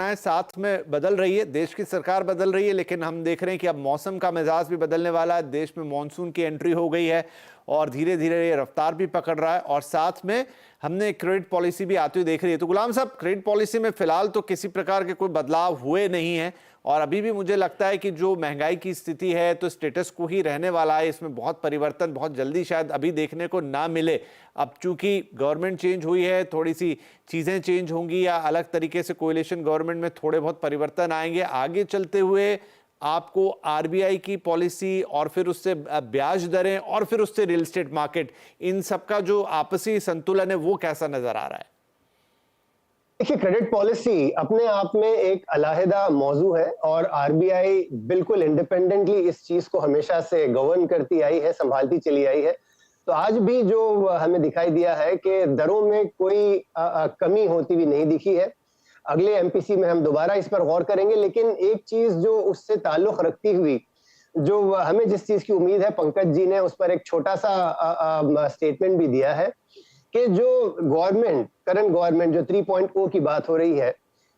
दुनियाएं साथ में बदल रही है, देश की सरकार बदल रही है, लेकिन हम देख रहे हैं कि अब मौसम का मिजाज भी बदलने वाला है। देश में मानसून की एंट्री हो गई है और धीरे धीरे ये रफ्तार भी पकड़ रहा है और साथ में हमने क्रेडिट पॉलिसी भी आती हुई देख रही है। तो गुलाम साहब, क्रेडिट पॉलिसी में फिलहाल तो किसी प्रकार के कोई बदलाव हुए नहीं है और अभी भी मुझे लगता है कि जो महंगाई की स्थिति है तो स्टेटस को ही रहने वाला है। इसमें बहुत परिवर्तन बहुत जल्दी शायद अभी देखने को ना मिले। अब चूंकि गवर्नमेंट चेंज हुई है, थोड़ी सी चीजें चेंज होंगी या अलग तरीके से कोएलिशन गवर्नमेंट में थोड़े बहुत परिवर्तन आएंगे। आगे चलते हुए आपको आरबीआई की पॉलिसी और फिर उससे ब्याज दरें और फिर उससे रियल एस्टेट मार्केट, इन सबका जो आपसी संतुलन है वो कैसा नजर आ रहा है? देखिए, क्रेडिट पॉलिसी अपने आप में एक अलहदा मौजू है और आरबीआई बिल्कुल इंडिपेंडेंटली इस चीज को हमेशा से गवर्न करती आई है, संभालती चली आई है। तो आज भी जो हमें दिखाई दिया है कि दरों में कोई कमी होती हुई नहीं दिखी है। अगले एमपीसी में हम दोबारा इस पर गौर करेंगे, लेकिन एक चीज जो उससे ताल्लुक रखती हुई जो हमें जिस चीज की उम्मीद है, पंकज जी ने उस पर एक छोटा सा स्टेटमेंट भी दिया है कि जो करंट गवर्नमेंट जो 3.0 की बात हो रही है,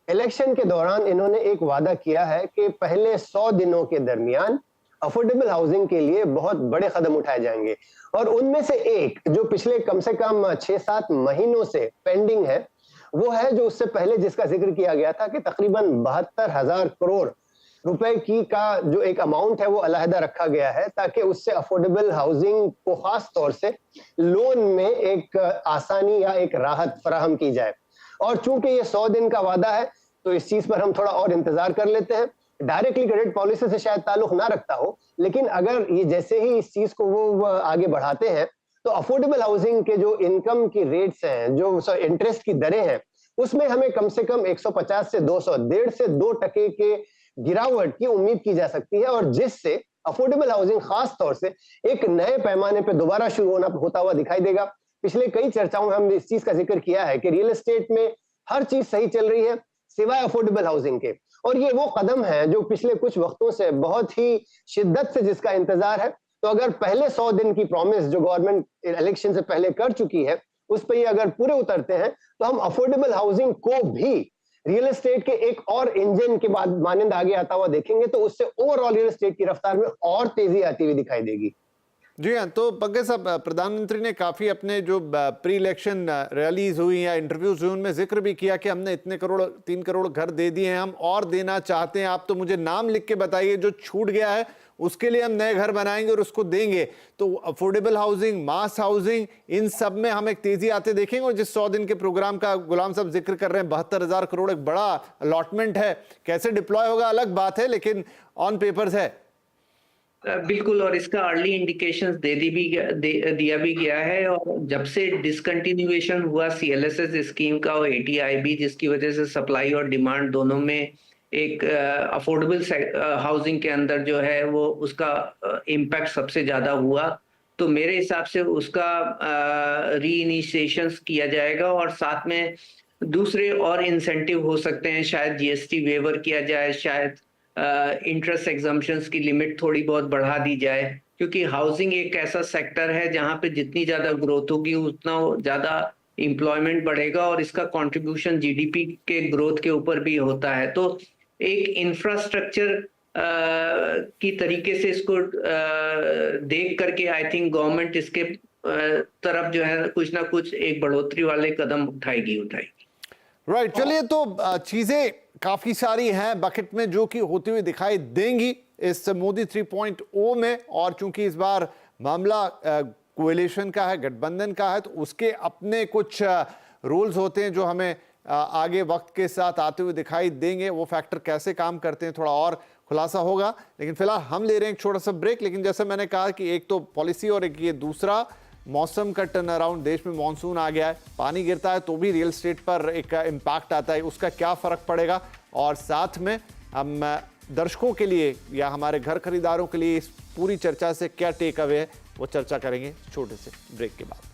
इलेक्शन के दौरान इन्होंने एक वादा किया है कि पहले 100 दिनों के दरमियान अफोर्डेबल हाउसिंग के लिए बहुत बड़े कदम उठाए जाएंगे और उनमें से एक जो पिछले कम से कम 6-7 महीनों से पेंडिंग है, वो है जो उससे पहले जिसका जिक्र किया गया था कि तकरीबन 72,000 करोड़ रुपए की का जो एक अमाउंट है वो अलहदा रखा गया है ताकि उससे अफोर्डेबल हाउसिंग को खास तौर से लोन में एक आसानी या एक राहत फराहम की जाए। और चूंकि ये 100 दिन का वादा है तो इस चीज पर हम थोड़ा और इंतजार कर लेते हैं। डायरेक्टली क्रेडिट पॉलिसी से शायद ताल्लुक ना रखता हो, लेकिन अगर ये जैसे ही इस चीज को वो आगे बढ़ाते हैं तो अफोर्डेबल हाउसिंग के जो इनकम की रेट्स हैं, जो इंटरेस्ट की दरें हैं, उसमें हमें कम से कम 150 से 200, 1.5 से 2% के गिरावट की उम्मीद की जा सकती है और जिससे अफोर्डेबल हाउसिंग खास तौर से एक नए पैमाने पर दोबारा शुरू होता हुआ दिखाई देगा। पिछले कई चर्चाओं में हमने इस चीज का जिक्र किया है कि रियल एस्टेट में हर चीज सही चल रही है सिवाय अफोर्डेबल हाउसिंग के, और ये वो कदम है जो पिछले कुछ वक्तों से बहुत ही शिद्दत से जिसका इंतजार है। तो अगर पहले 100 दिन की प्रॉमिस जो गवर्नमेंट इलेक्शन से पहले कर चुकी है उस पर ये अगर पूरे उतरते हैं तो हम अफोर्डेबल हाउसिंग को भी रियल एस्टेट के एक और इंजन के बाद मानंद आगे आता हुआ देखेंगे, तो उससे ओवरऑल रियल एस्टेट की रफ्तार में और तेजी आती हुई दिखाई देगी। जी हाँ, तो पंकज साहब, प्रधानमंत्री ने काफी अपने जो प्री इलेक्शन रैलीज हुई या इंटरव्यूज हुए उनमें जिक्र भी किया कि हमने इतने करोड़ 3 करोड़ घर दे दिए हैं, हम और देना चाहते हैं। आप तो मुझे नाम लिख के बताइए जो छूट गया है उसके लिए हम नए घर बनाएंगे और उसको देंगे। तो अफोर्डेबल हाउसिंग, मास हाउसिंग, इन सब में हम एक तेजी आते देखेंगे। और जिस 100 दिन के प्रोग्राम का गुलाम साहब जिक्र कर रहे हैं, 72,000 करोड़ एक बड़ा अलॉटमेंट है, कैसे डिप्लॉय होगा अलग बात है, लेकिन ऑन पेपर्स है। बिल्कुल, और इसका अर्ली इंडिकेशंस दिया भी गया है। और जब से डिसकंटिन्यूएशन हुआ सीएलएसएस स्कीम का और एटीआईबी, जिसकी वजह से सप्लाई और डिमांड दोनों में एक अफोर्डेबल हाउसिंग के अंदर जो है वो उसका इम्पैक्ट सबसे ज्यादा हुआ, तो मेरे हिसाब से उसका री इनिशिएशंस किया जाएगा और साथ में दूसरे और इंसेंटिव हो सकते हैं। शायद जीएसटी वेवर किया जाए, शायद इंटरेस्ट एग्जम्पशंस की लिमिट थोड़ी बहुत बढ़ा दी जाए, क्योंकि हाउसिंग एक ऐसा सेक्टर है जहां पे जितनी ज्यादा ग्रोथ होगी उतना ज्यादा एम्प्लॉयमेंट बढ़ेगा और इसका कंट्रीब्यूशन जीडीपी के ग्रोथ के ऊपर भी होता है। तो एक इंफ्रास्ट्रक्चर की तरीके से इसको देख करके आई थिंक गवर्नमेंट इसके तरफ जो है कुछ ना कुछ एक बढ़ोतरी वाले कदम उठाएगी। राइट, चलिए, तो चीजें काफी सारी हैं बकेट में जो कि होती हुई दिखाई देंगी इस मोदी 3.0 में। और चूंकि इस बार मामला कोएलिशन का है, गठबंधन का है, तो उसके अपने कुछ रूल्स होते हैं जो हमें आगे वक्त के साथ आते हुए दिखाई देंगे। वो फैक्टर कैसे काम करते हैं थोड़ा और खुलासा होगा, लेकिन फिलहाल हम ले रहे हैं एक छोटा सा ब्रेक। लेकिन जैसे मैंने कहा कि एक तो पॉलिसी और एक ये दूसरा मौसम का टर्न अराउंड, देश में मॉनसून आ गया है, पानी गिरता है तो भी रियल एस्टेट पर एक इम्पैक्ट आता है, उसका क्या फर्क पड़ेगा। और साथ में हम दर्शकों के लिए या हमारे घर खरीदारों के लिए इस पूरी चर्चा से क्या टेक अवे है वो चर्चा करेंगे छोटे से ब्रेक के बाद।